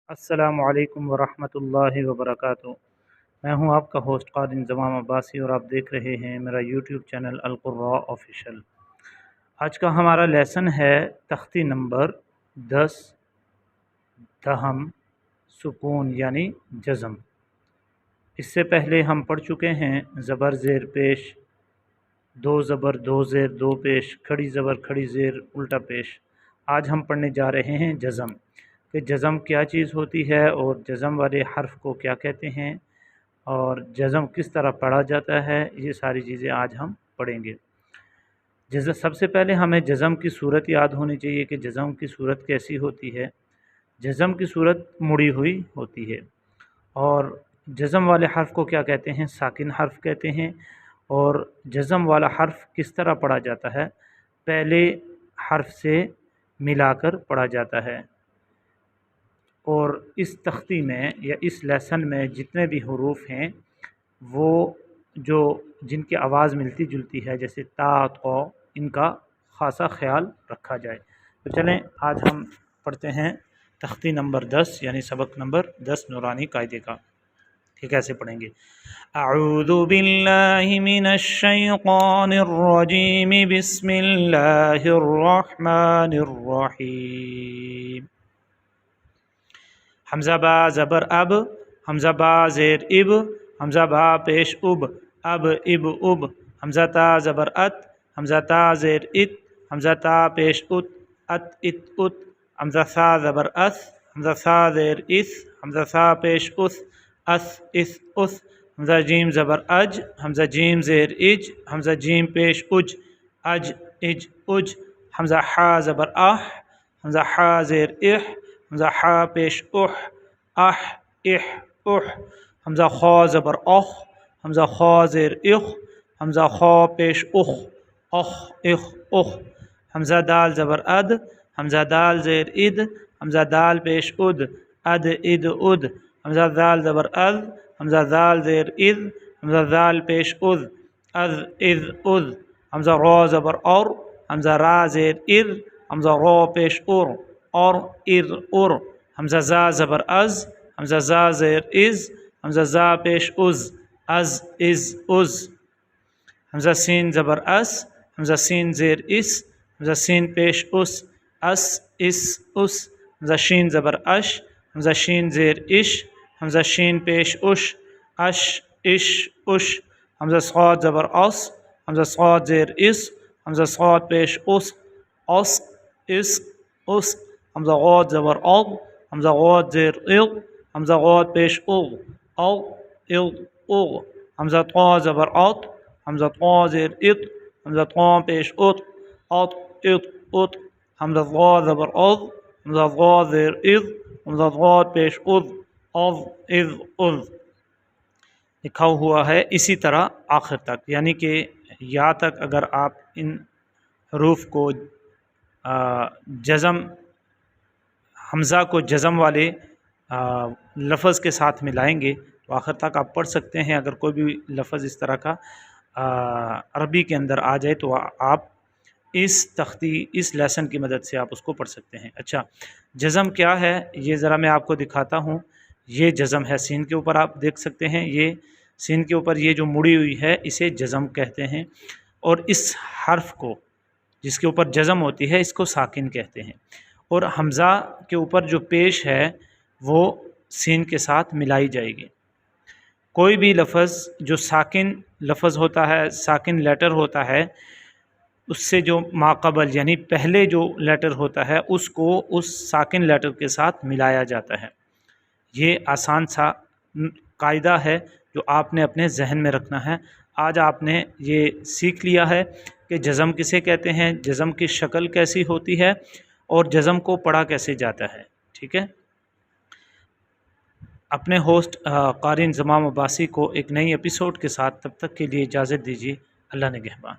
السلام علیکم ورحمۃ اللہ وبرکاتہ۔ میں ہوں آپ کا ہوسٹ قاری انضمام عباسی اور آپ دیکھ رہے ہیں میرا یوٹیوب چینل القراء آفیشل۔ آج کا ہمارا لیسن ہے تختی نمبر 10 دہم سکون یعنی جزم۔ اس سے پہلے ہم پڑھ چکے ہیں زبر زیر پیش، دو زبر دو زیر دو پیش، کھڑی زبر کھڑی زیر الٹا پیش۔ آج ہم پڑھنے جا رہے ہیں جزم، کہ جزم کیا چیز ہوتی ہے اور جزم والے حرف کو کیا کہتے ہیں اور جزم کس طرح پڑھا جاتا ہے، یہ ساری چیزیں آج ہم پڑھیں گے۔ سب سے پہلے ہمیں جزم کی صورت یاد ہونی چاہیے کہ جزم کی صورت کیسی ہوتی ہے۔ جزم کی صورت مڑی ہوئی ہوتی ہے، اور جزم والے حرف کو کیا کہتے ہیں؟ ساکن حرف کہتے ہیں۔ اور جزم والا حرف کس طرح پڑھا جاتا ہے؟ پہلے حرف سے ملا کر پڑھا جاتا ہے۔ اور اس تختی میں یا اس لیسن میں جتنے بھی حروف ہیں وہ جن کی آواز ملتی جلتی ہے، جیسے تا قو، ان کا خاصا خیال رکھا جائے۔ تو چلیں آج ہم پڑھتے ہیں تختی نمبر 10 یعنی سبق نمبر 10 نورانی قاعدے کا۔ ٹھیک ہے، ایسے پڑھیں گے۔ اعوذ باللہ من الشیطان الرجیم، بسم اللہ الرحمن الرحیم۔ حمزہ با زبر اب، حمزہ با زیر اب، حمزہ با پیش اب، اب اب اب۔ حمزہ تا زبر ات، حمزہ تا زیر ات، حمزہ تا پیش ات، ات ات ات۔ حمزہ سا زبر اس، حمزہ سا زیر اس، حمزہ سا پیش اس، اس اس اس۔ حمزہ جیم زبر اج، حمزہ جیم زیر اج، حمزہ جیم پیش اج، اج اج اج۔ حمزہ حا زبر اح، حمزہ حا زیر اح، حمزہ حا پیش اح، اح اح اح۔ حمزہ خا زبر اخ، حمزہ خا زیر اخ، حمزہ خا پیش اخ، اخ اخ اخ۔ حمزہ دال زبر اد، حمزہ دال زیر اد، حمزہ دال پیش اد، اد اد اد۔ حمزہ دال زبر از، حمزہ دال زیر از، حمزہ دال پیش از، از از از۔ حمزہ را زبر اور، حمزہ را زیر ار، حمزہ را پیش ار، اور ار ار۔ حمزہ زا زبر از، حمزہ زا زیر از، حمزہ زا پیش از، از از از۔ حمزہ سین زبر اس، حمزہ سین زیر اس، حمزہ سین پیش اس، اس اس اس۔ حمزہ شین زبر اش، حمزہ شین زیر اش، حمزہ شین پیش اش، اش اش اش۔ حمزہ صاد زبر اس، حمزہ صاد زیر اس، حمزہ صاد پیش اس، اس اس اس۔ حمزہ غاد زبر اغ، حمزہ غاد زیر اغ، حمزہ غاد پیش اغ، اغ اغ اغ۔ حمزہ طا زبر اط، حمزہ طا زیر اط، حمزہ طا پیش اط، اط اط اط۔ حمزہ ضا زبر اض، حمزہ ضا زیر اض، حمزہ ضا پیش اض، اض اض اض۔ لکھا ہوا ہے اسی طرح آخر تک، یعنی کہ یا تک اگر آپ ان حروف کو جزم، حمزہ کو جزم والے لفظ کے ساتھ ملائیں گے تو آخر تک آپ پڑھ سکتے ہیں۔ اگر کوئی بھی لفظ اس طرح کا عربی کے اندر آ جائے تو آپ اس تختی، اس لیسن کی مدد سے آپ اس کو پڑھ سکتے ہیں۔ اچھا، جزم کیا ہے یہ ذرا میں آپ کو دکھاتا ہوں۔ یہ جزم ہے، سین کے اوپر آپ دیکھ سکتے ہیں، یہ سین کے اوپر یہ جو مڑی ہوئی ہے اسے جزم کہتے ہیں، اور اس حرف کو جس کے اوپر جزم ہوتی ہے اس کو ساکن کہتے ہیں۔ اور حمزہ کے اوپر جو پیش ہے وہ سین کے ساتھ ملائی جائے گی۔ کوئی بھی لفظ جو ساکن لفظ ہوتا ہے، ساکن لیٹر ہوتا ہے، اس سے جو ماقبل یعنی پہلے جو لیٹر ہوتا ہے اس کو اس ساکن لیٹر کے ساتھ ملایا جاتا ہے۔ یہ آسان سا قاعدہ ہے جو آپ نے اپنے ذہن میں رکھنا ہے۔ آج آپ نے یہ سیکھ لیا ہے کہ جزم کسے کہتے ہیں، جزم کی شکل کیسی ہوتی ہے اور جزم کو پڑھا کیسے جاتا ہے۔ ٹھیک ہے، اپنے ہوسٹ قاری انضمام عباسی کو ایک نئی ایپیسوڈ کے ساتھ تب تک کے لیے اجازت دیجیے۔ اللہ نگہبان۔